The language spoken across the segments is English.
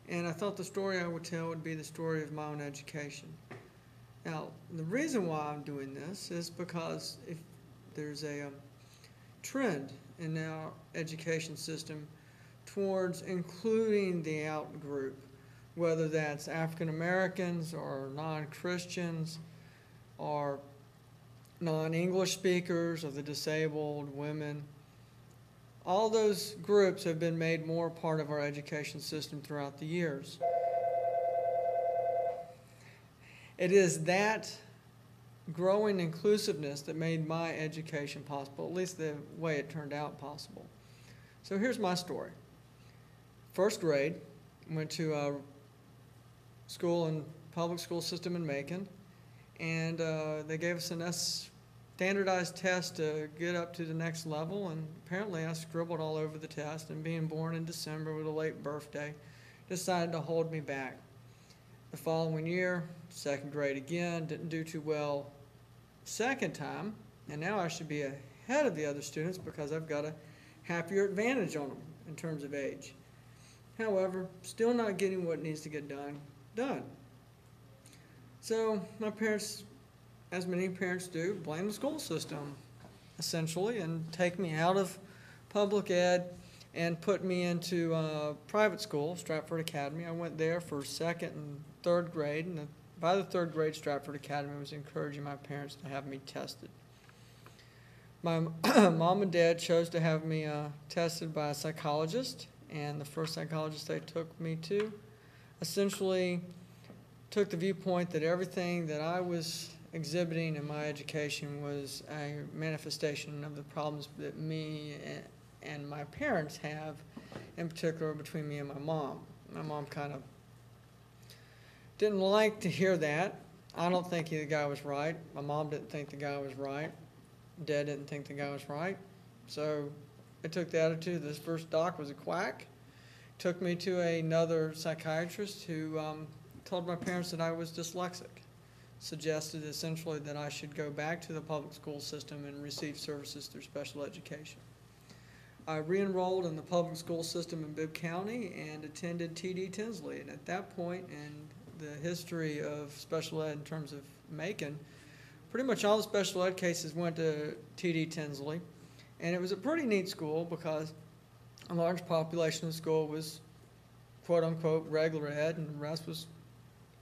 And I thought the story I would tell would be the story of my own education. Now, the reason why I'm doing this is because if there's a trend in our education system towards including the out group, whether that's African Americans or non-Christians or non-English speakers or the disabled, women. All those groups have been made more part of our education system throughout the years. It is that growing inclusiveness that made my education possible, at least the way it turned out possible. So here's my story. First grade, went to a school and public school system in Macon, and they gave us a standardized test to get up to the next level, and apparently I scribbled all over the test, and being born in December with a late birthday decided to hold me back. The following year, second grade again, didn't do too well second time, and now I should be ahead of the other students because I've got a happier advantage on them in terms of age. However, still not getting what needs to get done. So my parents, as many parents do, blame the school system, essentially, and take me out of public ed and put me into private school, Stratford Academy. I went there for second and third grade, and by the third grade, Stratford Academy was encouraging my parents to have me tested. My mom and dad chose to have me tested by a psychologist, and the first psychologist they took me to essentially took the viewpoint that everything that I was exhibiting in my education was a manifestation of the problems that me and my parents have, in particular between me and my mom. My mom kind of didn't like to hear that. I don't think the guy was right. My mom didn't think the guy was right. Dad didn't think the guy was right. So I took the attitude this first doc was a quack. Took me to another psychiatrist who told my parents that I was dyslexic. Suggested essentially that I should go back to the public school system and receive services through special education. I re-enrolled in the public school system in Bibb County and attended T.D. Tinsley. And at that point in the history of special ed in terms of Macon, pretty much all the special ed cases went to T.D. Tinsley. And it was a pretty neat school because a large population of the school was quote-unquote regular ed and the rest was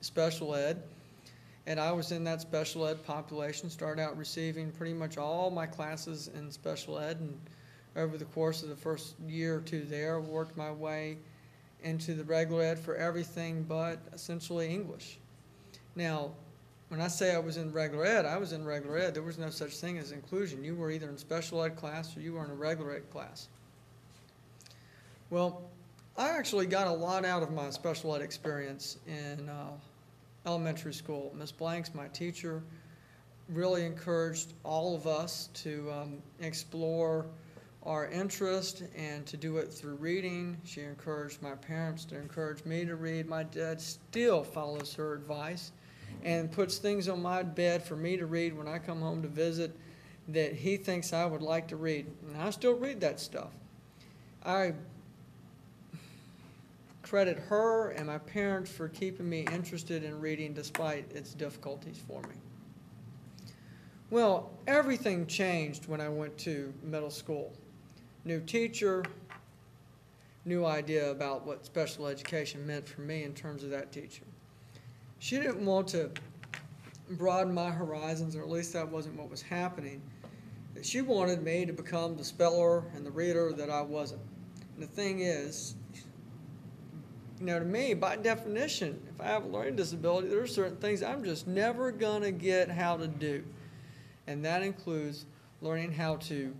special ed. And I was in that special ed population, started out receiving pretty much all my classes in special ed, and over the course of the first year or two there, worked my way into the regular ed for everything but essentially English. Now, when I say I was in regular ed, I was in regular ed. There was no such thing as inclusion. You were either in special ed class or you were in a regular ed class. Well, I actually got a lot out of my special ed experience in elementary school. Ms. Blanks, my teacher, really encouraged all of us to explore our interest and to do it through reading. She encouraged my parents to encourage me to read. My dad still follows her advice and puts things on my bed for me to read when I come home to visit that he thinks I would like to read. And I still read that stuff. I credit her and my parents for keeping me interested in reading despite its difficulties for me. Well, everything changed when I went to middle school. New teacher, new idea about what special education meant for me in terms of that teacher. She didn't want to broaden my horizons, or at least that wasn't what was happening. She wanted me to become the speller and the reader that I wasn't. And the thing is, to me, by definition, if I have a learning disability, there are certain things I'm just never going to get how to do. And that includes learning how to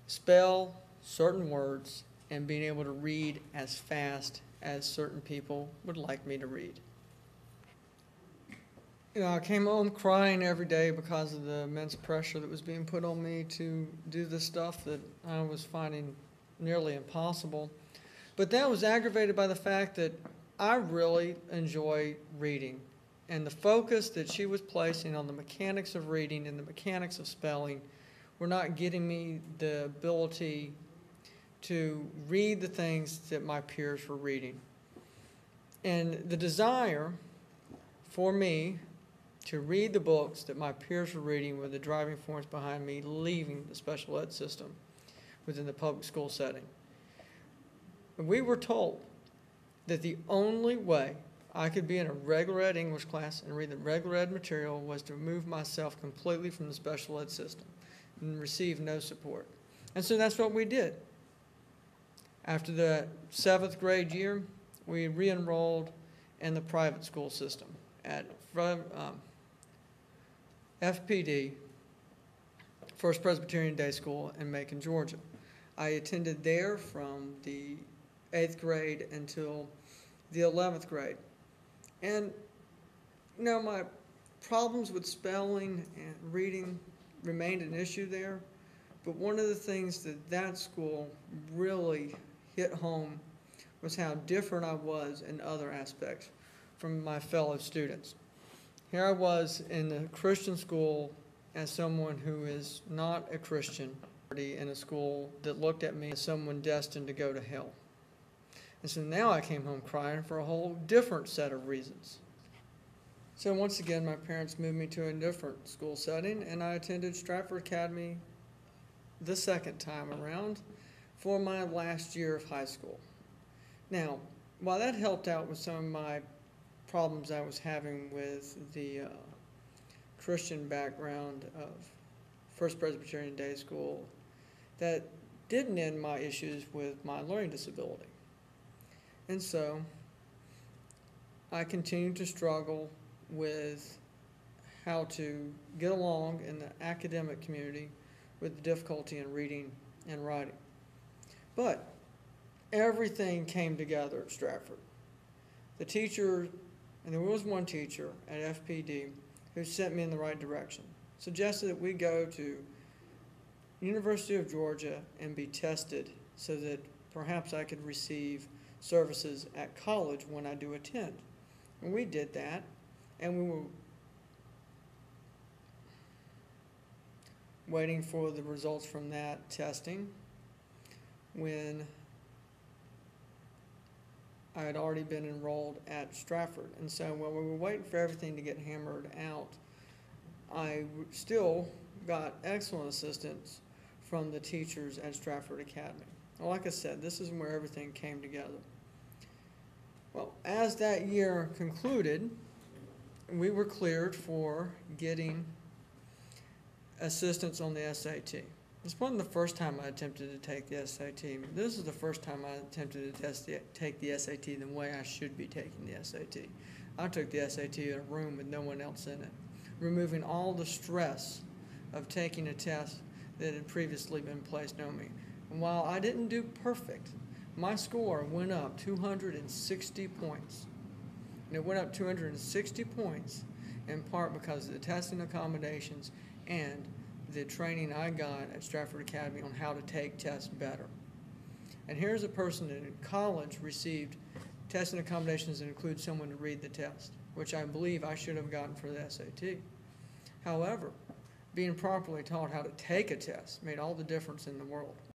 spell certain words and being able to read as fast as certain people would like me to read. I came home crying every day because of the immense pressure that was being put on me to do the stuff that I was finding nearly impossible. But that was aggravated by the fact that I really enjoy reading. And the focus that she was placing on the mechanics of reading and the mechanics of spelling were not getting me the ability to read the things that my peers were reading. And the desire for me to read the books that my peers were reading were the driving force behind me leaving the special ed system within the public school setting. We were told that the only way I could be in a regular ed English class and read the regular ed material was to remove myself completely from the special ed system and receive no support. And so that's what we did. After the 7th grade year, we re-enrolled in the private school system at FPD, First Presbyterian Day School in Macon, Georgia. I attended there from the 8th grade until the 11th grade. And, you know, my problems with spelling and reading remained an issue there. But one of the things that school really hit home was how different I was in other aspects from my fellow students. Here I was in a Christian school as someone who is not a Christian, in a school that looked at me as someone destined to go to hell. And so now I came home crying for a whole different set of reasons. So once again, my parents moved me to a different school setting, and I attended Stratford Academy the second time around for my last year of high school. Now, while that helped out with some of my problems I was having with the Christian background of First Presbyterian Day School, that didn't end my issues with my learning disability. And so I continued to struggle with how to get along in the academic community with the difficulty in reading and writing. But everything came together at Stratford. The teacher, and there was one teacher at FPD who sent me in the right direction, suggested that we go to University of Georgia and be tested so that perhaps I could receive services at college when I do attend. And we did that, and we were waiting for the results from that testing when I had already been enrolled at Stratford. And so while we were waiting for everything to get hammered out, I still got excellent assistance from the teachers at Stratford Academy. Well, like I said, this is where everything came together. Well, as that year concluded, we were cleared for getting assistance on the SAT. This wasn't the first time I attempted to take the SAT. This is the first time I attempted to take the SAT the way I should be taking the SAT. I took the SAT in a room with no one else in it, removing all the stress of taking a test that had previously been placed on me. And while I didn't do perfect, my score went up 260 points. And it went up 260 points in part because of the testing accommodations and the training I got at Stratford Academy on how to take tests better. And here's a person that in college received testing accommodations that include someone to read the test, which I believe I should have gotten for the SAT. However, being properly taught how to take a test made all the difference in the world.